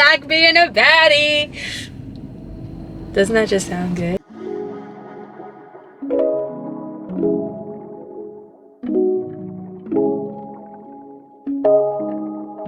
back being a baddie. Doesn't that just sound good?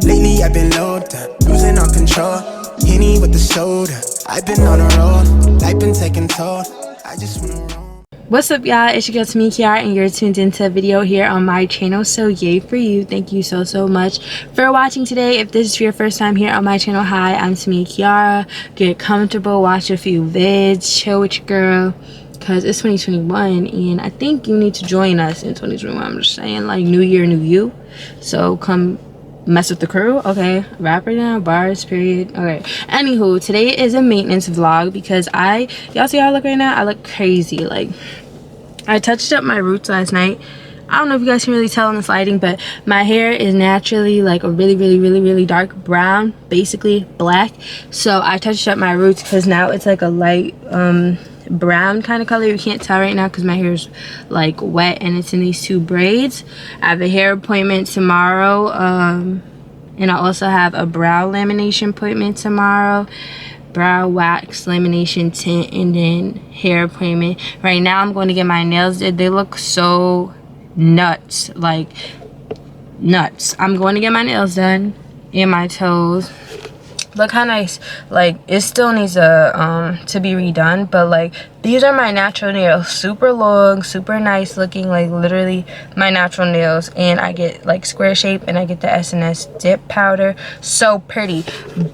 Lately I've been low down, losing all control. Henny with the soda, I've been on a roll. Life been taking toll, I just wanna roll. What's up, y'all? It's your girl Tamia, Kiara, and you're tuned into a video here on my channel. So yay for you. Thank you so much for watching today. If this is your first time here on my channel, hi, I'm Tamia, Kiara. Get comfortable, watch a few vids, chill with your girl, because it's 2021 and I think you need to join us in 2021. I'm just saying, like, new year, new you. So come mess with the crew. Okay, rapper down, bars, period. Okay, anywho, today is a maintenance vlog because y'all see how I look right now? I look crazy. Like, I touched up my roots last night. I don't know if you guys can really tell in this lighting, but my hair is naturally like a really dark brown, basically black. So I touched up my roots because now it's like a light brown kind of color. You can't tell right now because my hair is like wet and it's in these two braids. I have a hair appointment tomorrow, and I also have a brow lamination appointment tomorrow, brow wax, lamination, tint, and then hair appointment. Right now I'm going to get my nails did. They look so nuts, like nuts. I'm going to get my nails done and my toes. Look how nice. Like, it still needs to be redone, but like these are my natural nails, super long, super nice looking, like literally my natural nails. And I get like square shape and I get the SNS dip powder, so pretty.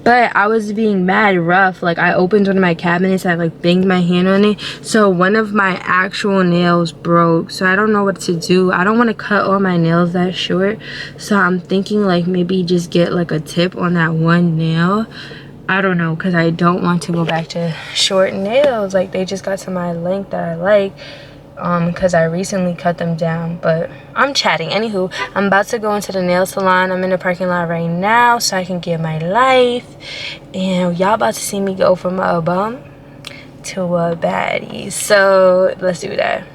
But I was being mad rough. Like, I opened one of my cabinets, I like banged my hand on it, so one of my actual nails broke. So I don't know what to do. I don't want to cut all my nails that short, so I'm thinking like maybe just get like a tip on that one nail. I don't know, because I don't want to go back to short nails. Like, they just got to my length that I like, because I recently cut them down. But I'm chatting. Anywho, I'm about to go into the nail salon. I'm in the parking lot right now so I can get my life. And y'all about to see me go from a bum to a baddie. So let's do that.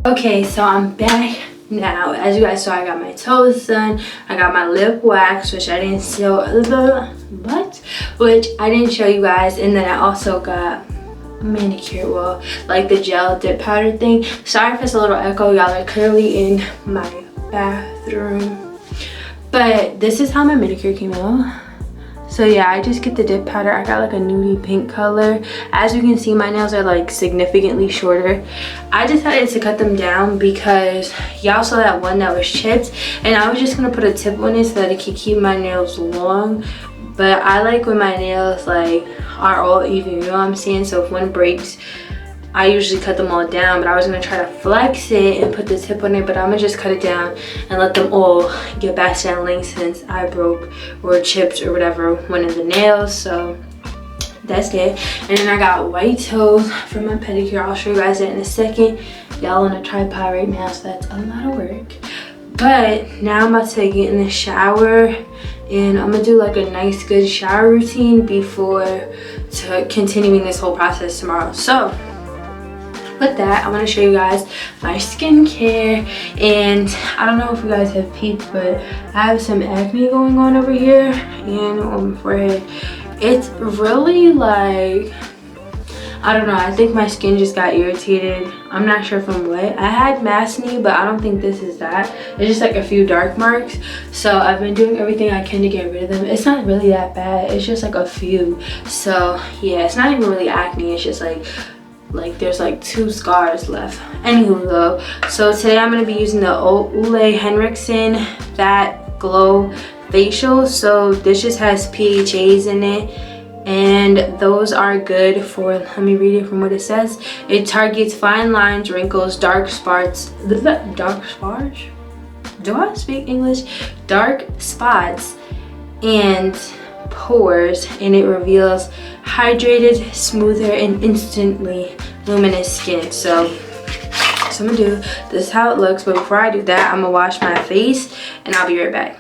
Okay, so I'm back now. As you guys saw, I got my toes done. I got my lip wax, which I didn't show, which I didn't show you guys. And then I also got a manicure, well, like the gel dip powder thing. Sorry if it's a little echo, y'all are clearly in my bathroom. But this is how my manicure came out. So yeah, I just get the dip powder. I got like a nudie pink color. As you can see, my nails are like significantly shorter. I decided to cut them down because y'all saw that one that was chipped, and I was just gonna put a tip on it so that it could keep my nails long. But I like when my nails like are all even, you know what I'm saying? So if one breaks, I usually cut them all down, but I was gonna try to flex it and put the tip on it, but I'm gonna just cut it down and let them all get back to that length since I broke or chipped or whatever one of the nails. So that's good. And then I got white toes for my pedicure. I'll show you guys that in a second. Y'all on a tripod right now, so that's a lot of work. But now I'm about to get in the shower and I'm gonna do like a nice good shower routine before continuing this whole process tomorrow. So with that, I want to show you guys my skincare. And I don't know if you guys have peeped, but I have some acne going on over here and on my forehead. It's really like, I don't know, I think my skin just got irritated. I'm not sure from what. I had maskne, but I don't think this is that. It's just like a few dark marks. So I've been doing everything I can to get rid of them. It's not really that bad. It's just like a few. So yeah, it's not even really acne. It's just like there's like 2 scars left. Anywho though, so today I'm gonna be using the Ole Henriksen That Glow Facial. So this just has PHAs in it, and those are good for, let me read it from what it says. It targets fine lines, wrinkles, dark spots. Do I speak English? Dark spots and pores, and it reveals hydrated, smoother, and instantly luminous skin. So I'm gonna do this is how it looks, but before I do that, I'm gonna wash my face and I'll be right back.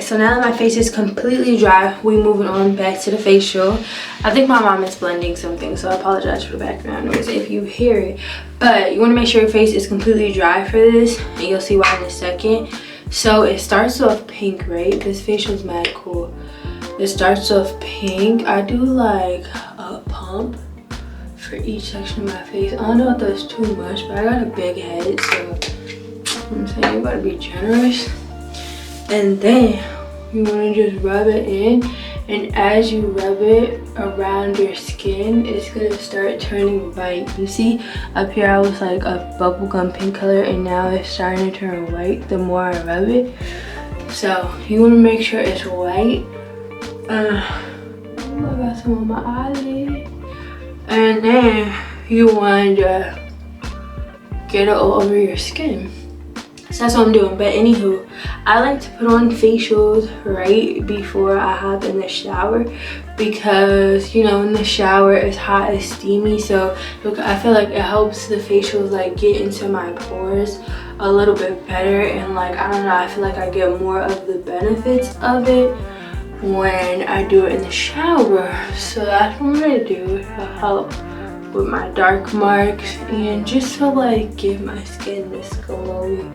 so now that my face is completely dry, we moving on back to the facial. I think my mom is blending something, so I apologize for the background noise if you hear it. But you want to make sure your face is completely dry for this, and you'll see why in a second. So it starts off pink, right? This facial is mad cool. It starts off pink. I do like a pump for each section of my face. I don't know if that's too much, but I got a big head, so I'm saying you gotta be generous. And then you want to just rub it in, and as you rub it around your skin, it's gonna start turning white. You see up here I was like a bubblegum pink color, and now it's starting to turn white the more I rub it. So you want to make sure it's white. I got some on my eyelid. And then you want to get it all over your skin. So that's what I'm doing. But anywho, I like to put on facials right before I hop in the shower, because you know in the shower it's hot, it's steamy, so I feel like it helps the facials like get into my pores a little bit better, and like I don't know, I feel like I get more of the benefits of it when I do it in the shower. So that's what I'm gonna do to help with my dark marks and just to like give my skin this glowy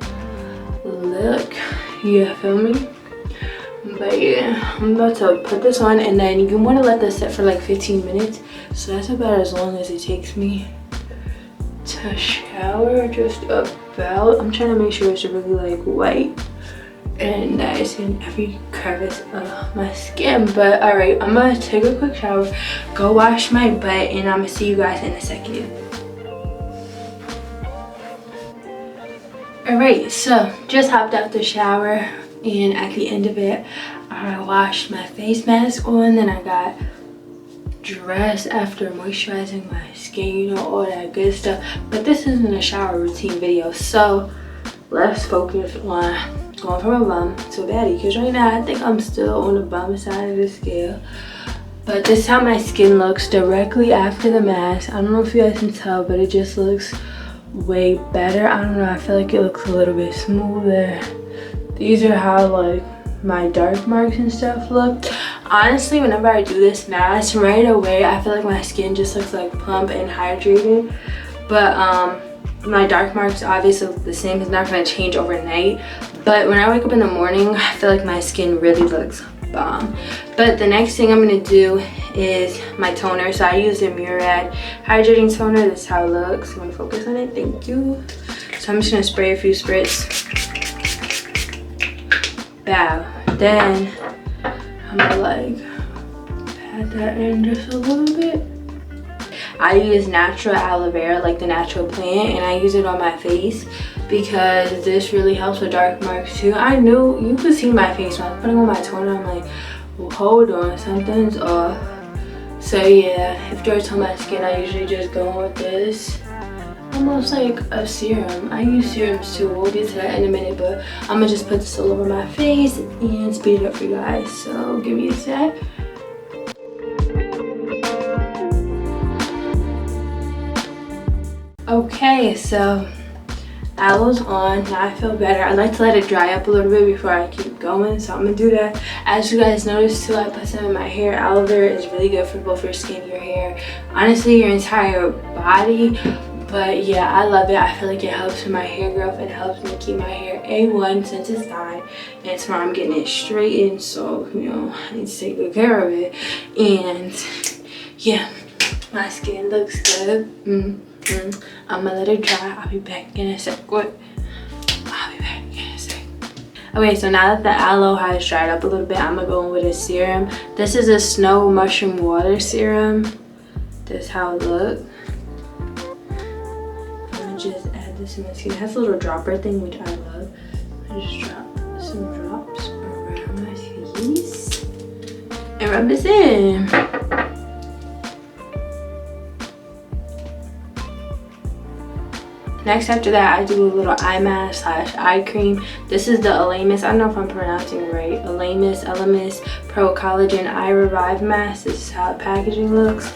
look. You feel me? But yeah, I'm about to put this on, and then you want to let this sit for like 15 minutes. So that's about as long as it takes me to shower, just about. I'm trying to make sure it's really like white and that it's in every crevice of my skin. But all right, I'm gonna take a quick shower, go wash my butt, and I'm gonna see you guys in a second. All right, so just hopped out the shower, and at the end of it I washed my face mask on, then I got dressed after moisturizing my skin, you know, all that good stuff. But this isn't a shower routine video, so let's focus on going from a bum to a baddie, because right now I think I'm still on the bum side of the scale. But this is how my skin looks directly after the mask. I don't know if you guys can tell, but it just looks way better. I don't know, I feel like it looks a little bit smoother. These are how like my dark marks and stuff look. Honestly, whenever I do this mask, right away I feel like my skin just looks like plump and hydrated. But my dark marks obviously look the same. It's not going to change overnight, but when I wake up in the morning I feel like my skin really looks bomb. But the next thing I'm going to do is my toner. So I use the Murad hydrating toner. This is how it looks. You want to focus on it? Thank you. So I'm just going to spray a few spritz. Bow. Then I'm going to like pat that in just a little bit. I use natural aloe vera, like the natural plant, and I use it on my face because this really helps with dark marks too. I knew you could see my face when I was putting on my toner. I'm like, well, hold on, something's off. So yeah, if yours on my skin, I usually just go with this, almost like a serum. I use serums too. We'll get to that in a minute, but I'm gonna just put this all over my face and speed it up for you guys. So give me a sec. Okay, so aloe's on. Now I feel better. I like to let it dry up a little bit before I keep going, so I'm gonna do that. As you guys noticed too, I put some in my hair. Aloe vera is really good for both your skin, your hair, honestly your entire body. But yeah, I love it. I feel like it helps with my hair growth and helps me keep my hair A1 since it's dying, and tomorrow I'm getting it straightened, so you know I need to take good care of it. And yeah, my skin looks good. I'm gonna let it dry. I'll be back in a sec. What? I'll be back in a sec. Okay, so now that the aloe has dried up a little bit, I'm gonna go in with a serum. This is a snow mushroom water serum. This is how it looks. I'm gonna just add this in my skin. It has a little dropper thing, which I love. I just drop some drops around my face and rub this in. Next, after that, I do a little eye mask slash eye cream. This is the Elemis, I don't know if I'm pronouncing it right, Elemis Pro Collagen Eye Revive Mask. This is how the packaging looks.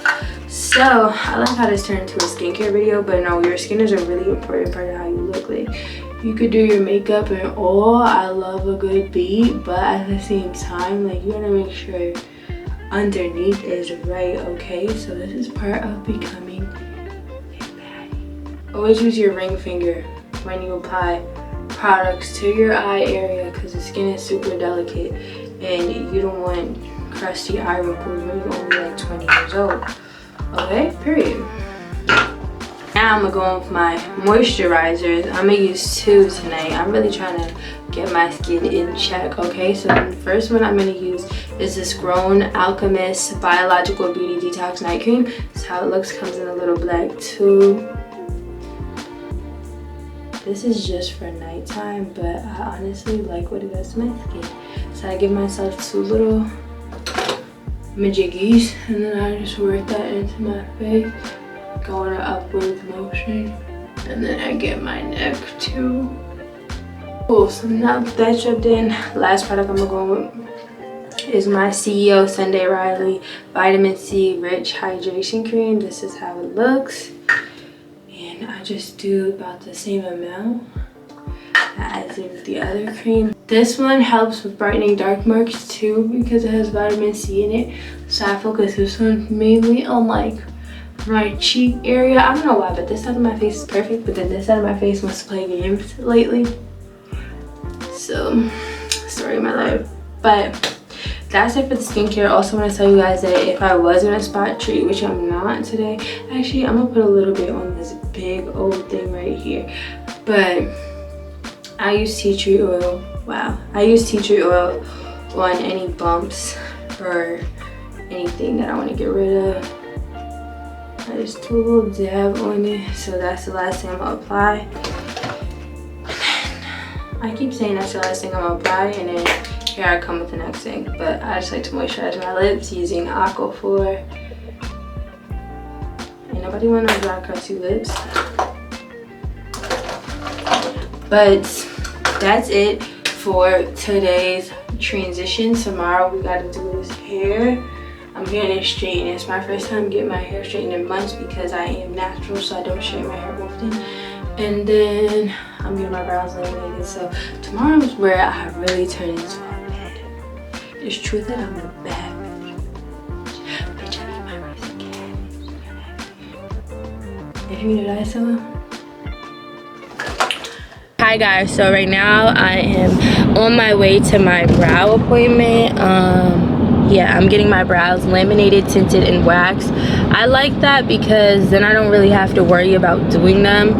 So I like how this turned into a skincare video, but no, your skin is a really important part of how you look. Like you could do your makeup and all. I love a good beat, but at the same time, like, you gotta make sure underneath is right, okay? So this is part of becoming a baddie. Always use your ring finger when you apply products to your eye area, because the skin is super delicate and you don't want crusty eye wrinkles when you're only like 20 years old. Okay, period. Now I'm gonna go on with my moisturizers. I'm gonna use 2 tonight. I'm really trying to get my skin in check, okay? So the first one I'm gonna use is this Grown Alchemist Biological Beauty Detox Night Cream. This is how it looks. Comes in a little black tube. This is just for nighttime, but I honestly like what it does to my skin. So I give myself 2 little majiggies, and then I just work that into my face, go in an upward motion, and then I get my neck too. Cool, so now that's rubbed in, last product I'm gonna go with is my CEO Sunday Riley Vitamin C Rich Hydration Cream. This is how it looks, and I just do about the same amount as in the other cream. This one helps with brightening dark marks too, because it has vitamin C in it. So I focus this one mainly on like my cheek area. I don't know why, but this side of my face is perfect, but then this side of my face wants to play games lately. So, story of my life. But that's it for the skincare. Also want to tell you guys that if I was gonna spot treat, which I'm not today, actually I'm gonna put a little bit on this big old thing right here. But I use tea tree oil. Wow, I use tea tree oil on any bumps or anything that I want to get rid of. I just do a little dab on it. So that's the last thing I'm gonna apply. I keep saying that's the last thing I'm gonna apply, and then here I come with the next thing. But I just like to moisturize my lips using Aquaphor. Ain't nobody want no dry crusty lips. But that's it for today's transition. Tomorrow we gotta do this hair. I'm getting it straightened. It's my first time getting my hair straightened in months because I am natural, so I don't straighten my hair often. And then I'm getting my brows laminated. So tomorrow is where I really turn into a bad bitch. It's true that I'm a bad bitch. Bitch, I need my razor cash. If you knew that, someone. Hi guys, so right now I am on my way to my brow appointment. Yeah, I'm getting my brows laminated, tinted, and waxed. I like that because then I don't really have to worry about doing them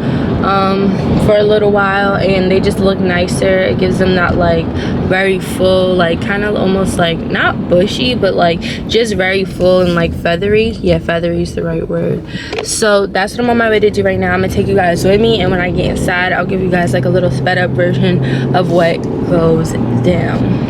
for a little while, and they just look nicer. It gives them that like very full, like kind of almost like not bushy, but like just very full and like feathery. Yeah, feathery is the right word. So that's what I'm on my way to do right now. I'm gonna take you guys with me, and when I get inside, I'll give you guys like a little sped up version of what goes down.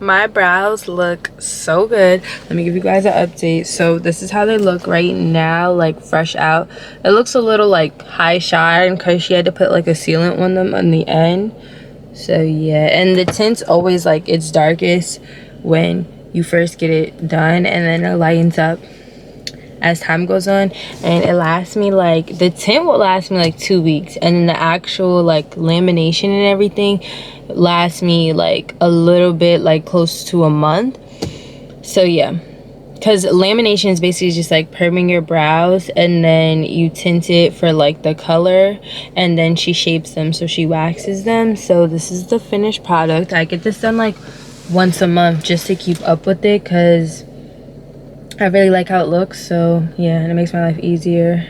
My brows look so good. Let me give you guys an update. So this is how they look right now, like fresh out. It looks a little like high shine because she had to put like a sealant on them on the end. So yeah, and the tint's always like its darkest when you first get it done, and then it lightens up as time goes on, and it lasts me like, the tint will last me like 2 weeks, and then the actual like lamination and everything lasts me like a little bit, like close to a month. So yeah, because lamination is basically just like perming your brows, and then you tint it for like the color, and then she shapes them, so she waxes them. So this is the finished product. I get this done like once a month just to keep up with it, because I really like how it looks. So yeah, and it makes my life easier.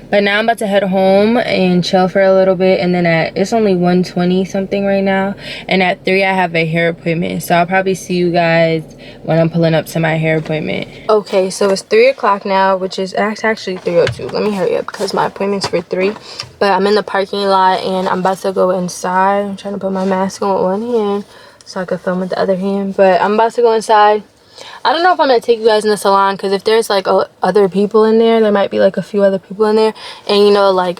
But now I'm about to head home and chill for a little bit, and then it's only 1:20 something right now, and at 3 I have a hair appointment, so I'll probably see you guys when I'm pulling up to my hair appointment. Okay, so it's 3 o'clock now, which is actually 3:02. Let me hurry up because my appointment's for 3. But I'm in the parking lot and I'm about to go inside. I'm trying to put my mask on with one hand so I can film with the other hand, but I'm about to go inside. I don't know if I'm gonna take you guys in the salon, because if there's like other people in there might be like a few other people in there, and you know, like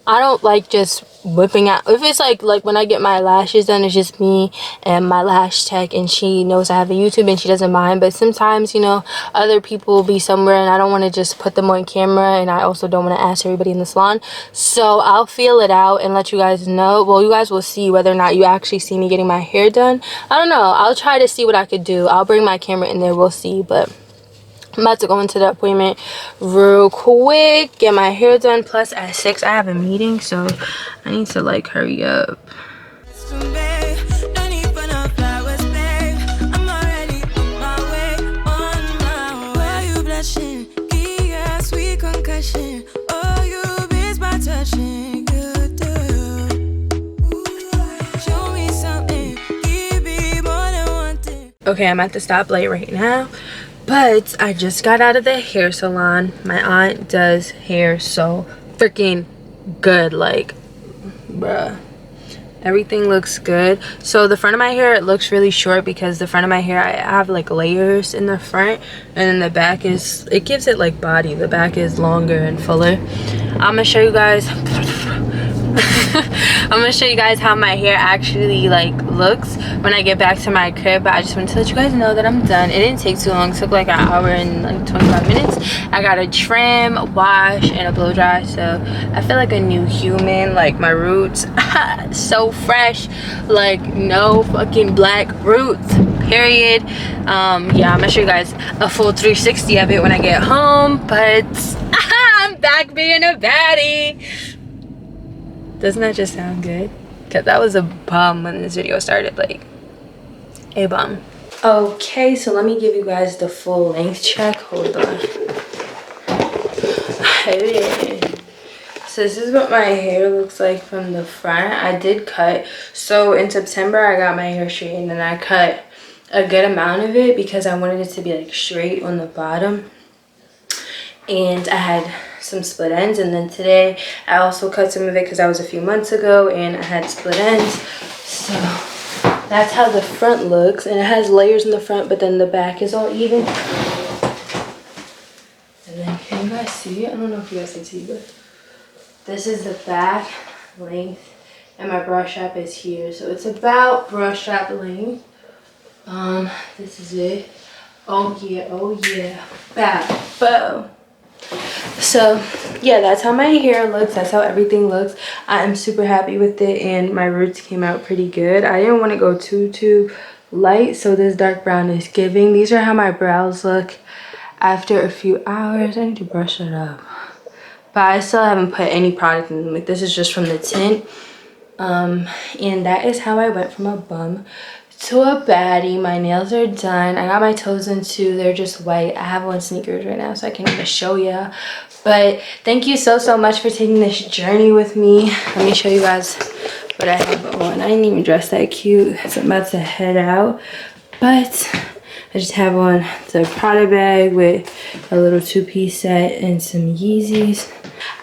I don't like just whipping out. If it's like when I get my lashes done, it's just me and my lash tech, and she knows I have a YouTube and she doesn't mind. But sometimes, you know, other people will be somewhere and I don't want to just put them on camera, and I also don't want to ask everybody in the salon. So I'll feel it out and let you guys know. Well, you guys will see whether or not you actually see me getting my hair done. I don't know, I'll try to see what I could do. I'll bring my camera in there, we'll see. But I'm about to go into the appointment real quick, get my hair done. Plus at 6 I have a meeting, so I need to like hurry up. Okay, I'm at the stoplight right now. But I just got out of the hair salon. My aunt does hair so freaking good. Like, bruh. Everything looks good. So the front of my hair, it looks really short because the front of my hair, I have like layers in the front. And then the back is, it gives it like body. The back is longer and fuller. I'm going to show you guys. I'm gonna show you guys how my hair actually like looks when I get back to my crib. But I just wanted to let you guys know that I'm done. It didn't take too long. It took like an hour and like 25 minutes. I got a trim, wash, and a blow dry, so I feel like a new human. Like my roots so fresh, like no fucking black roots, period. Yeah, I'm gonna show you guys a full 360 of it when I get home. But I'm back being a baddie. Doesn't that just sound good? Because that was a bum when this video started, like a bum. Okay, so let me give you guys the full length check. Hold on. So this is what my hair looks like from the front. I did cut. So in September, I got my hair straightened and I cut a good amount of it because I wanted it to be like straight on the bottom. And I had some split ends, and then today I also cut some of it because I was a few months ago and I had split ends. So that's how the front looks, and it has layers in the front, but then the back is all even. And then can you guys see it? I don't know if you guys can see, but this is the back length, and my brush strap is here, so it's about brush strap length. This is it. Oh yeah, bad bow. So yeah, that's how my hair looks. That's how everything looks. I am super happy with it, and my roots came out pretty good. I didn't want to go too light, so this dark brown is giving. These are how my brows look after a few hours. I need to brush it up, but I still haven't put any product in them. Like, this is just from the tint. And that is how I went from a bum to a baddie. My nails are done. I got my toes in too. They're just white. I have on sneakers right now, so I can't even show ya. But thank you so much for taking this journey with me. Let me show you guys what I have on. I didn't even dress that cute, so I'm about to head out. But I just have on the Prada bag with a little two-piece set and some Yeezys.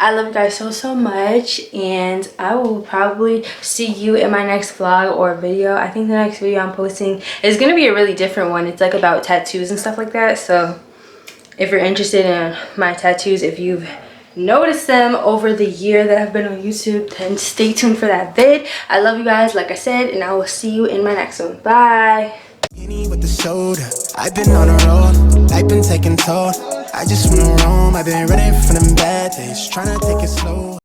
I love you guys so much, and I will probably see you in my next vlog or video. I think the next video I'm posting is going to be a really different one. It's like about tattoos and stuff like that. So if you're interested in my tattoos, if you've noticed them over the year that I've been on YouTube, then stay tuned for that vid. I love you guys, like I said, and I will see you in my next one. Bye. With the soda, I've been on a roll, life been taking toll. I just wanna roam, I've been ready for them bad days, trying to take it slow.